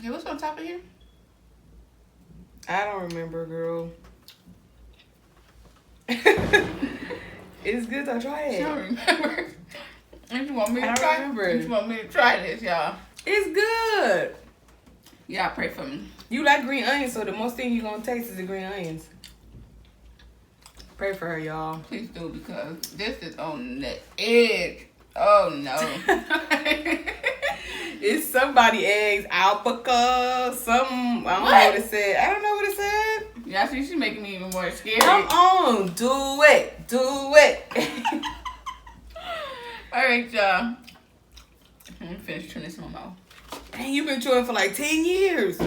Okay, what's on top of here? I don't remember, girl. It's good to try it. I don't remember. If you want me to I don't try, remember. if you want me to try this, y'all. It's good. Y'all pray for me. You like green onions, so the most thing you're gonna taste is the green onions. Pray for her, y'all. Please do, because this is on the edge. Oh no. It's somebody eggs, alpaca, some. I don't know what it said. I don't know what it said. Y'all see, she's making me even more scared. Come on, do it, do it. All right, y'all. Let me finish chewing this in my mouth. Dang, you've been chewing for like 10 years.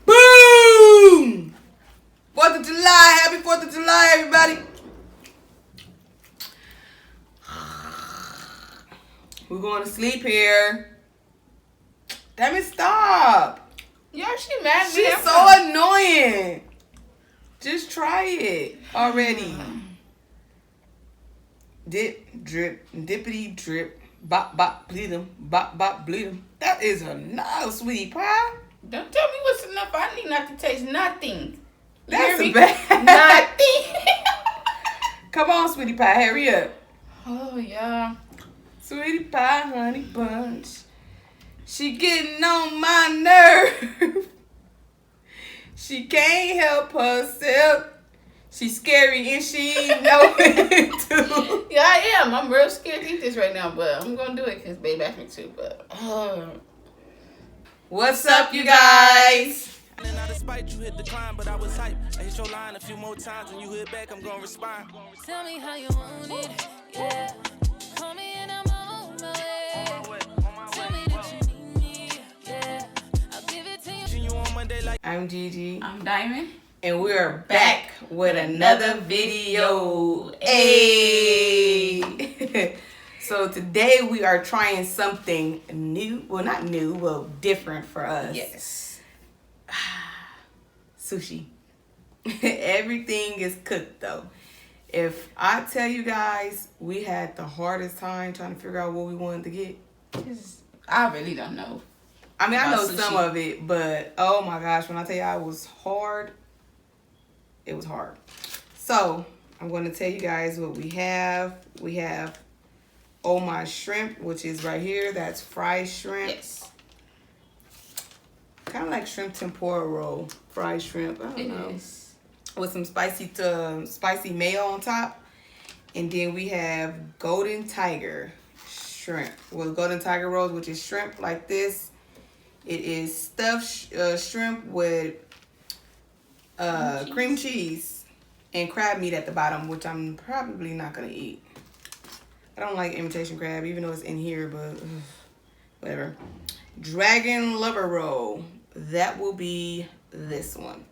Boom! 4th of July. Happy 4th of July, everybody. We're going to sleep here. Damn it, stop. Y'all, she mad at me. She's so annoying. Just try it already. Dip, drip, dippity, drip. Bop, bop, bleed them. Bop, bop, bleed them. That is enough, sweetie pie. Don't tell me what's enough. I need not to taste nothing. That's Hear me? bad. Nothing. Come on, sweetie pie, hurry up. Oh, yeah. Sweetie pie, honey bunch. She getting on my nerve. She can't help herself. She's scary and she ain't know it too. Yeah, I am. I'm real scared to eat this right now, but I'm going to do it because babe asked me to. But, What's up, you guys? And out of spite, you hit decline, but I was hype. I hit your line a few more times. When you hit back, I'm gonna respond. Tell me how you want it, yeah. Call me and I'm on my way. Tell me that you need me, yeah. I'll give it to you. See you on Monday like I'm Gigi. I'm Diamond. And we are back with another video. Hey! So today we are trying something new. Well, not new, well, different for us. Yes. Sushi. Everything is cooked though. If I tell you guys, we had the hardest time trying to figure out what we wanted to get. I really don't know. I mean, I know About some sushi. of it, but oh my gosh, when I tell you it was hard, it was hard. So I'm going to tell you guys what we have. We have oh my shrimp, which is right here. That's fried shrimp. Yes. Kind of like shrimp tempura roll. Fried shrimp. I don't know. It is. With some spicy mayo on top. And then we have golden tiger shrimp. Well, golden tiger rolls, which is shrimp like this. It is stuffed shrimp with cream cheese and crab meat at the bottom, which I'm probably not going to eat. I don't like imitation crab, even though it's in here, but whatever. Dragon lover roll. That will be this one.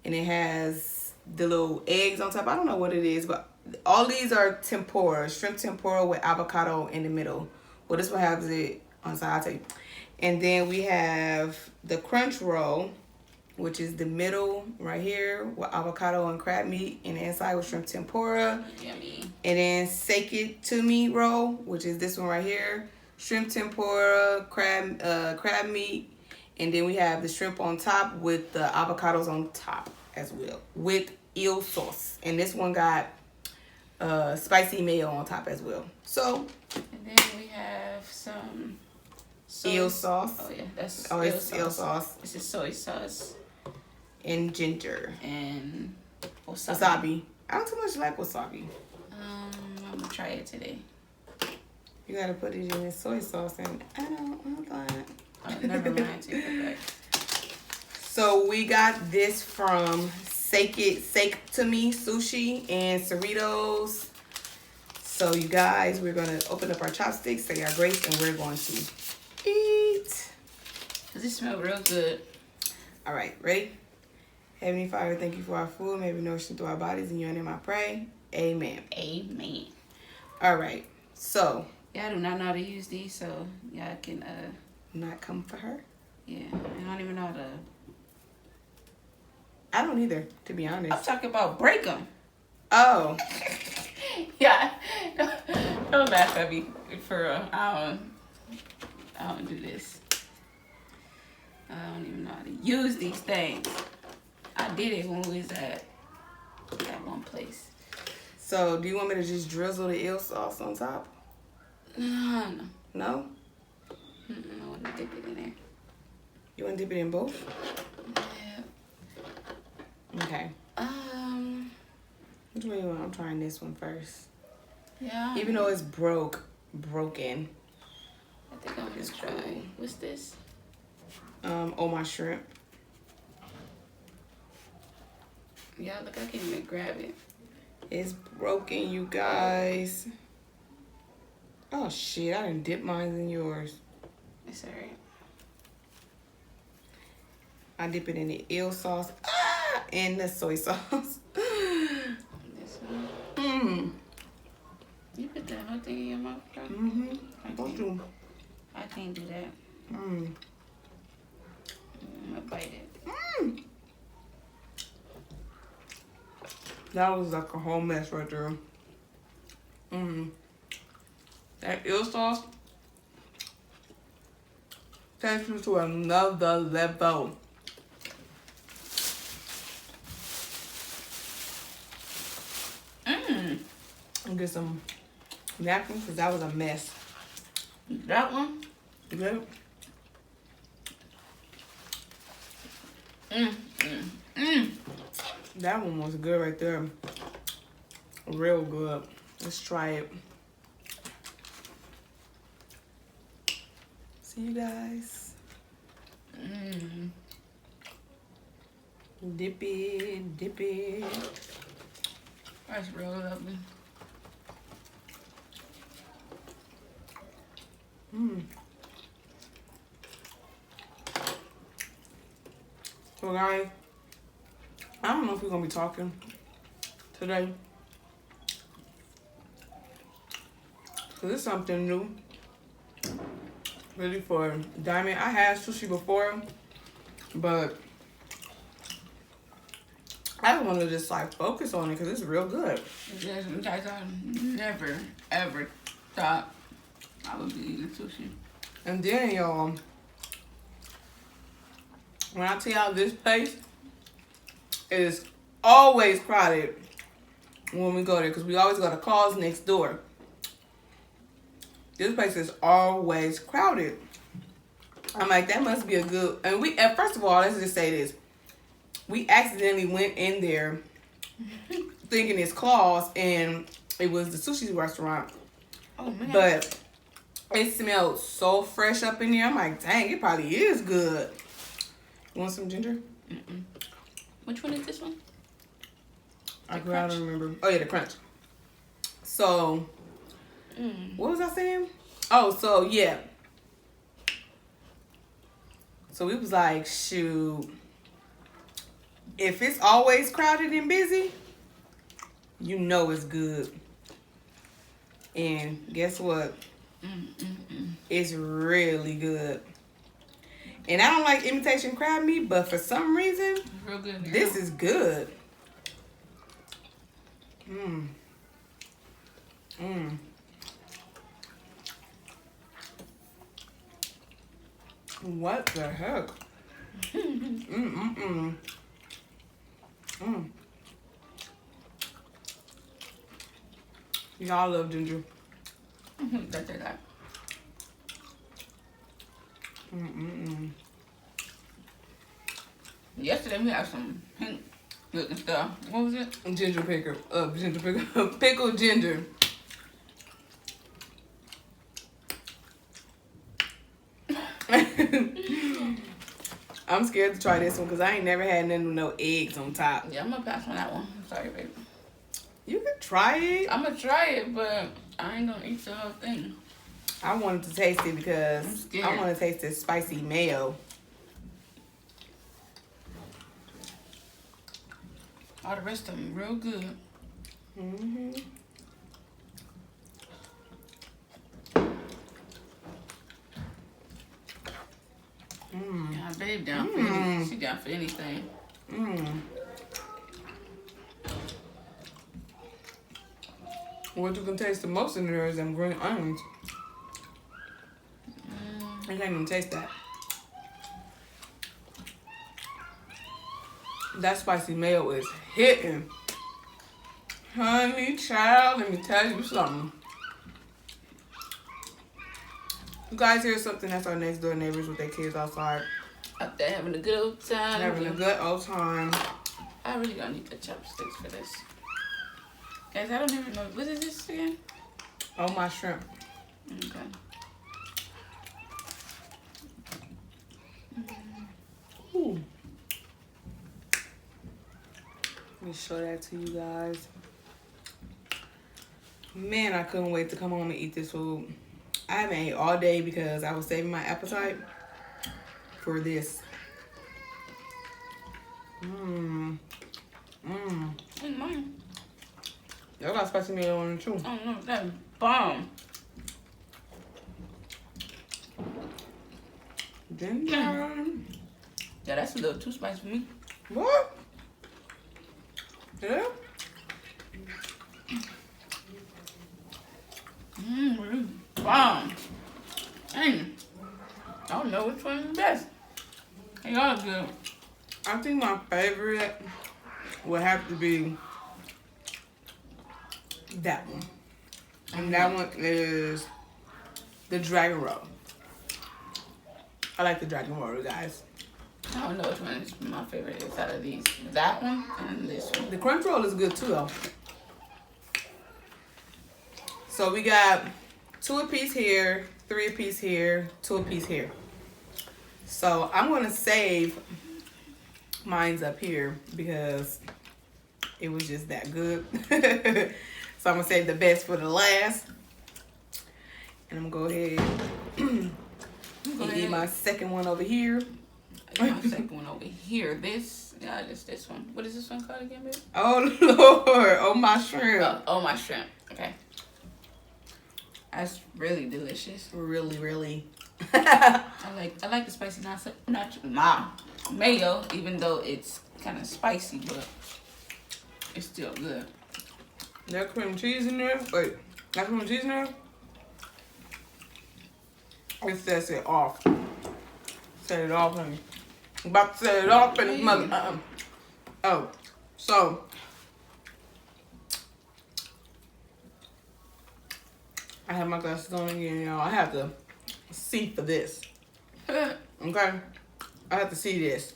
And it has the little eggs on top. I don't know what it is, but all these are tempura. Shrimp tempura with avocado in the middle. Well, this one has it on the side, I'll tell you. And then we have the crunch roll, which is the middle right here with avocado and crab meat. And the inside with shrimp tempura. Yummy. And then sake it to me roll, which is this one right here. Shrimp tempura, crab meat. And then we have the shrimp on top with the avocados on top as well. With eel sauce. And this one got spicy mayo on top as well. So. And then we have some Eel sauce. Oh, yeah. That's it's eel sauce. This is soy sauce. And ginger. And Wasabi. I don't too much like wasabi. I'm going to try it today. You got to put it in this soy sauce. And I don't want that. Oh, never mind. Take it back. So we got this from Sake to Me Sushi and Cerritos. So you guys, we're going to open up our chopsticks, say our grace, and we're going to eat. Does it smell real good? All right, ready? Heavenly Father, thank you for our food. May we nourish through our bodies. In your name I pray. Amen. Amen. All right, so. Yeah, I do not know how to use these, so y'all can Not come for her? yeah, I don't even know how to. I don't either, to be honest. I'm talking about break them. Oh. Yeah, don't laugh at me for I don't do this. I don't even know how to use these things. I did it when we was at that one place. So, do you want me to just drizzle the eel sauce on top? No. No? I want to dip it in there. You want to dip it in both? Yeah. Okay. Which one you want? I'm trying this one first. Yeah. Even though it's broken. I think I'm gonna try. Cool. What's this? Oh, my shrimp. Yeah, look, I can't even grab it. It's broken, you guys. Oh shit! I didn't dip mine in yours. It's alright. I dip it in the eel sauce and the soy sauce. This one. You put that whole thing in your mouth, bro? I can't do that. I'm gonna bite it. That was like a whole mess right there. That eel sauce takes you to another level. And get some napkins because that was a mess. That one? Yep. That one was good right there. Real good. Let's try it. See you guys. Dip it, dip it. That's real lovely. So guys, I don't know if we're gonna be talking today. Cause it's something new. Really for Diamond. I had sushi before, but I just want to just like focus on it because it's real good. Yes, guys, I never ever thought I would be eating sushi. And then y'all, when I tell y'all this place is always crowded when we go there because we always go to Claws next door. This place is always crowded. I'm like, that must be a good. And first of all, let's just say this. We accidentally went in there thinking it's Claws and it was the sushi restaurant. Oh, man. But it smelled so fresh up in there. I'm like, dang, it probably is good. You want some ginger? Which one is this one? I don't remember. Oh, yeah, the crunch. So, what was I saying? Oh, so, yeah. So, we was like, shoot. If it's always crowded and busy, you know it's good. And guess what? It's really good. And I don't like imitation crab meat, but for some reason, It's real good. this is good. What the heck? Y'all love ginger. That. Yesterday we had some pink looking stuff. What was it? Ginger pickle. Pickled ginger. I'm scared to try this one because I ain't never had nothing with no eggs on top. Yeah, I'm gonna pass on that one. Sorry, baby. You can try it. I'm gonna try it, but I ain't gonna eat the whole thing. I wanted to taste it because I'm scared. I want to taste the spicy mayo. All the rest of them real good. Yeah, babe down for anything. She down for anything. What you can taste the most in there is them green onions. You can't even taste that. That spicy mayo is hitting. Honey, child, let me tell you something. You guys hear something? That's our next door neighbors with their kids outside. Out there having a good old time. Having a good old time. I really don't need the chopsticks for this. Guys, I don't even know. What is this again? Oh, my shrimp. Okay. Ooh. Let me show that to you guys. Man, I couldn't wait to come home and eat this food. I haven't ate all day because I was saving my appetite for this. Mmm. Mmm. And mine. Y'all got spicy mayo on it too. Oh no, that's bomb. Ginger. Yeah, that's a little too spicy for me. What? Yeah? Bomb. Dang. I don't know which one is the best. They all good. I think my favorite would have to be that one. And that one is the dragon roll. I like the dragon roll, guys. I don't know which one is my favorite is out of these. That one and this one. The crunch roll is good too, though. So we got 2 apiece here, 3 apiece here, 2 apiece here. So I'm gonna save mine's up here because it was just that good. So I'm gonna save the best for the last. And I'm gonna go ahead and eat my second one over here. My second one over here. This, yeah, just this one. What is this one called again, babe? Oh Lord, oh my shrimp. Oh, my shrimp. Okay. That's really delicious. Really, really. I like the spicy mayo, even though it's kind of spicy, but it's still good. That cream cheese in there. Wait, that cream cheese in there? It sets it off. Set it off, honey. I'm about to set it off in his mother. Oh, so I have my glasses on again, y'all. I have to see for this. Okay? I have to see this.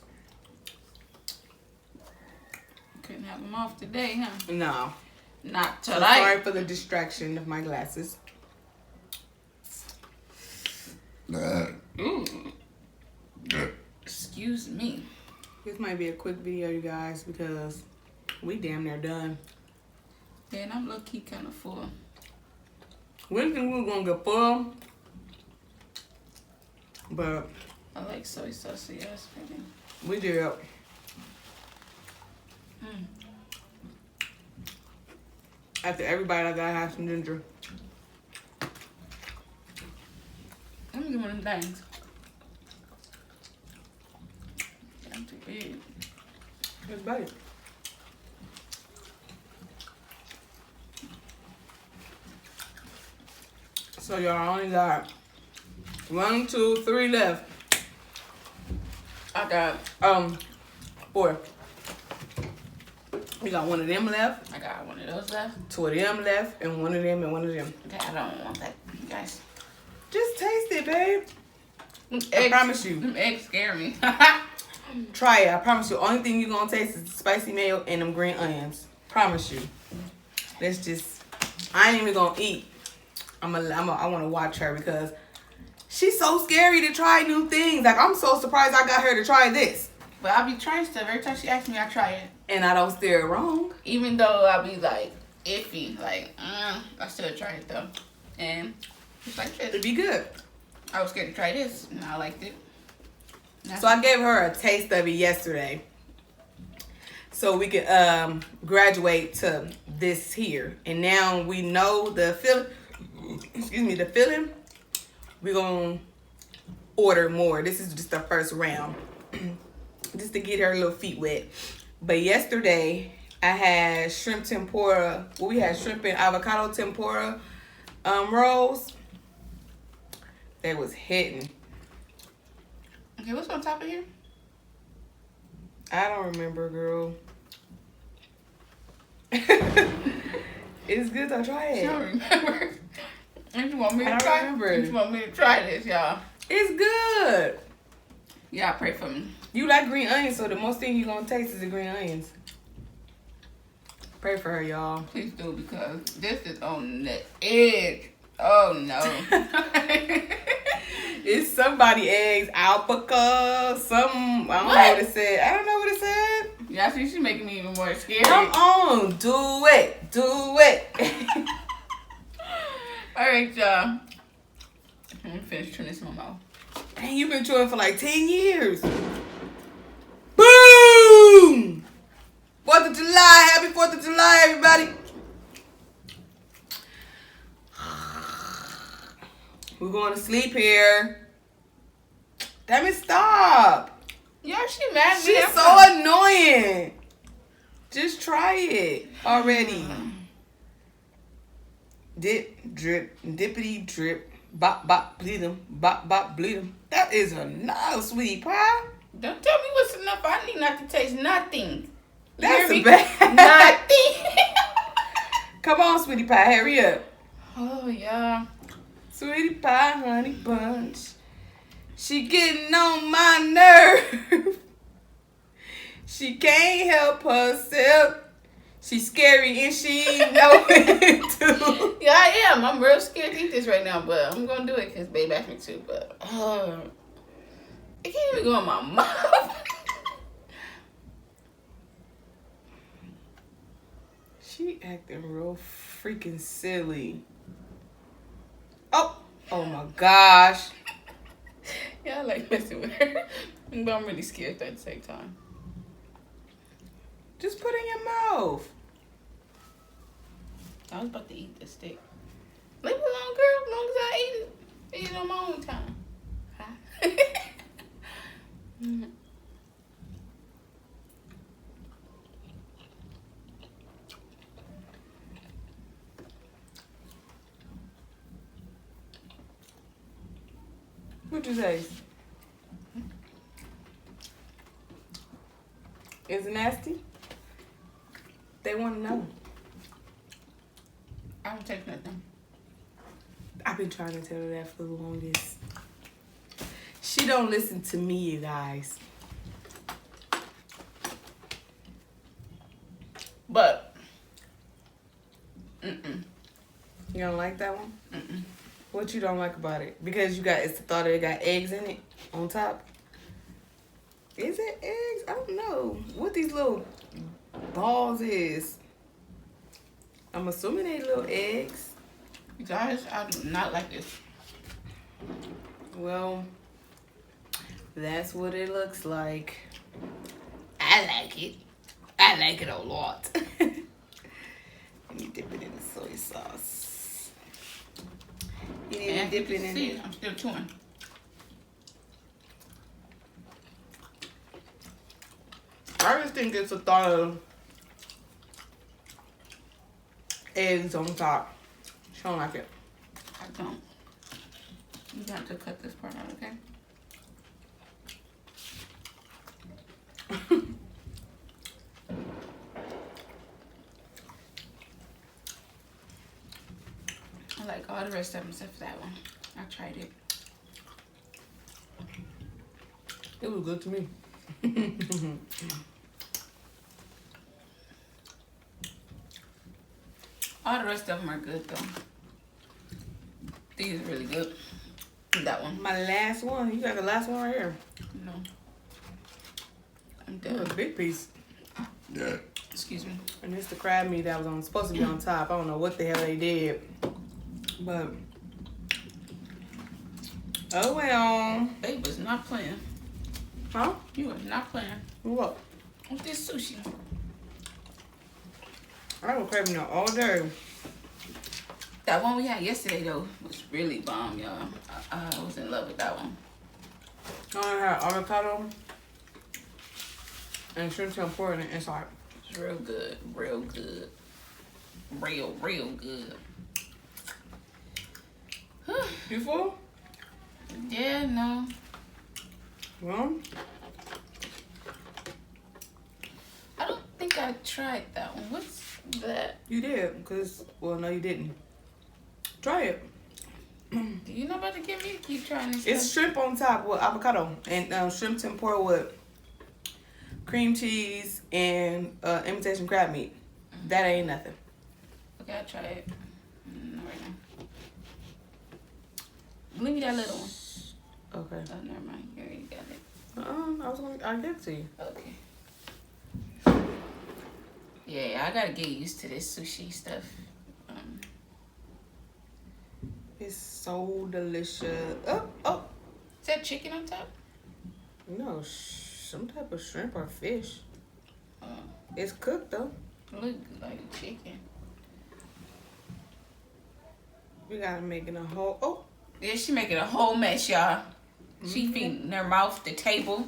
Couldn't have them off today, huh? No. Not So tonight. sorry for the distraction of my glasses. Excuse me. This might be a quick video, you guys, because we damn near done. Yeah, and I'm low-key kind of full. We didn't think we were gonna get full, but I like soy sauce, so yes, baby. we did. After everybody, I gotta have some ginger. Let me get one of them things. I'm too big. It's better. So y'all only got 1, 2, 3 left. I got 4. We got 1 of them left, I got one of those left. 2 of them left, and 1 of them and 1 of them. Okay, I don't want that, you guys. Just taste it, babe. Them I eggs, promise you. Them eggs scare me. Try it. I promise you. Only thing you're gonna taste is the spicy mayo and them green onions. Promise you. Let's just. I ain't even gonna eat. I want to watch her because she's so scary to try new things. Like, I'm so surprised I got her to try this. But I be trying stuff. Every time she asks me, I try it. And I don't steer it wrong. Even though I be like iffy, like I still try it though. And it's like It'd this. be good. I was scared to try this, and I liked it. So I gave her a taste of it yesterday, so we could graduate to this here. And now we know the feeling. Excuse me, the filling. We're gonna order more. This is just the first round, just to get her little feet wet. But yesterday I had shrimp tempura. Well, we had shrimp and avocado tempura rolls. They was hitting. Okay, what's on top of here? I don't remember, girl. It's good to try I it. don't remember. If you want me I to don't try, remember. if you want me to try this, y'all. It's good. Y'all pray for me. You like green onions, so the most thing you gonna taste is the green onions. Pray for her, y'all. Please do, because this is on the edge. Oh no. It's somebody eggs, alpaca, some. I don't know what it said. I don't know what it said. Y'all see, she's making me even more scared. Come on, do it, do it. All right, y'all. Let me finish chewing this in my mouth. Dang, you've been chewing for like 10 years. Boom! 4th of July, happy 4th of July, everybody. We're going to sleep here. Damn it, stop. Y'all, she mad at me. She's so annoying. Just try it already. Dip, drip, dippity, drip. Bop, bop, bleed 'em. Bop, bop, bleed 'em. That is enough, sweetie pie. Don't tell me what's enough. I need not to taste nothing. You That's hear me? bad. Nothing. Come on, sweetie pie, hurry up. Oh, yeah. Sweetie pie, honey bunch. She getting on my nerve. She can't help herself. She's scary and she ain't know it too. Yeah, I am. I'm real scared to eat this right now, but I'm going to do it because babe asked me to. But it can't even go in my mouth. She acting real freaking silly. Oh my gosh. Yeah, I like messing with her. But I'm really scared at the same time. Just put it in your mouth. I was about to eat the steak. Leave it alone, girl. As long as I eat it. Eat it on my own time. Huh? What you say? Is it nasty? They want to know. I don't take nothing. I've been trying to tell her that for the longest. She don't listen to me, you guys. But, You don't like that one? mm-mm. What you don't like about it? Because it's the thought that it got eggs in it on top. Is it eggs? I don't know what these little balls is. I'm assuming they little eggs. You guys, I do not like this. Well, that's what it looks like. I like it. I like it a lot. Let me dip it in the soy sauce. You need to dip it in See, it. I'm still chewing. I just think it's a thought of eggs on top. She don't like it. I don't. You got to cut this part out, okay? I like all the rest of them except for that one. I tried it. It was good to me. All the rest of them are good though. These are really good. That one. My last one. You got the last one right here. No. I'm That was a done. big piece. Yeah. Excuse me. And it's the crab meat that was supposed to be on top. I don't know what the hell they did. But oh well. Babe was not playing. Huh? You are not playing What? with this sushi. I was craving it all day. That one we had yesterday though was really bomb, y'all. I was in love with that one. I had avocado and shrimp tempura inside. It's real good, real good, real good. You full? Yeah, no. Well, think I tried that one. What's that? You did, because, well, no, you didn't. Try it. Do you know about to give me? Keep trying this It's stuff. shrimp on top with avocado and shrimp tempura with cream cheese and imitation crab meat. That ain't nothing. Okay, I'll try it. Not right now. Leave me that little one. Okay. Oh, never mind. You already got it. I'll give it to you. Okay. Yeah, I gotta get used to this sushi stuff. It's so delicious. Oh. Is that chicken on top? No, some type of shrimp or fish. Oh, It's cooked though. look like chicken. We gotta make it a whole. Oh, Yeah, she making a whole mess, y'all. She feeding her mouth the table.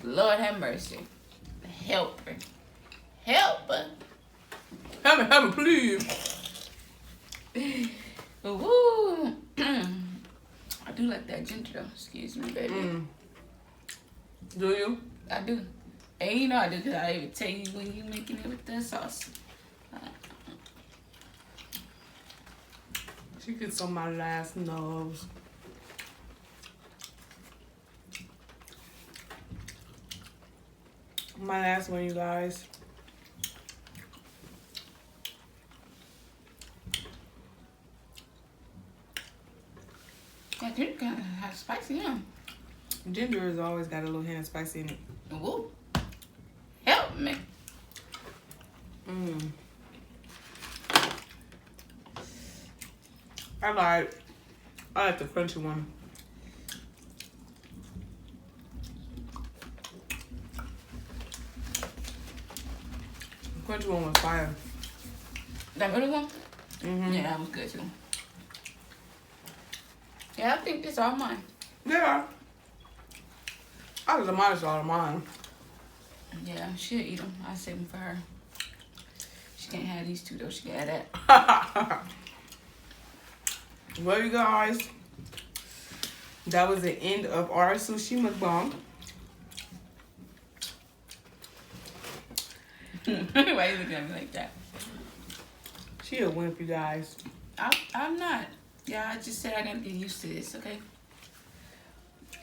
Lord have mercy. Help her. Help her. have me, please. Woo. I do like that ginger though. Excuse me, baby. Do you? I do. And you know I do because I even tell you when you making it with the sauce. She gets on my last nerves. My last one, you guys. That ginger kind of has spicy, huh? Ginger has always got a little hint of spicy in it. Woo. Help me. I like the crunchy one. The crunchy one was fire. That middle one? Mm-hmm. Yeah, that was good too. Yeah, I think this all mine. Yeah. I was minus all of mine. Yeah, she'll eat them. I'll save them for her. She can't have these two though. She can have that. Well, you guys, that was the end of our sushi mukbang. Why you looking at me like that? She a wimp, you guys. I'm not. Yeah, I just said I gotta get used to this, okay?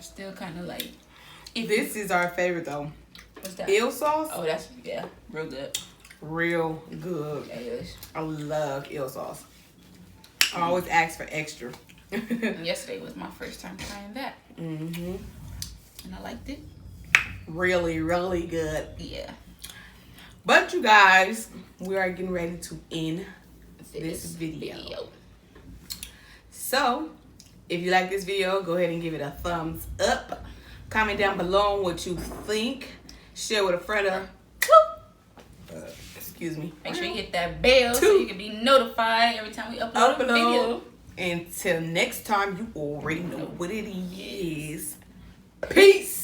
Still kind of like... This is our favorite, though. What's that? Eel sauce. Oh, that's, yeah, real good. Real good. Yeah, it is. I love eel sauce. I always ask for extra. And yesterday was my first time trying that. Mm-hmm. And I liked it. Really, really good. Yeah. But you guys, we are getting ready to end this video. So, if you like this video, go ahead and give it a thumbs up. Comment down below what you think. Share with a friend. Excuse me. Make sure you hit that bell so you can be notified every time we upload a video. Until next time, you already know what it is. Peace.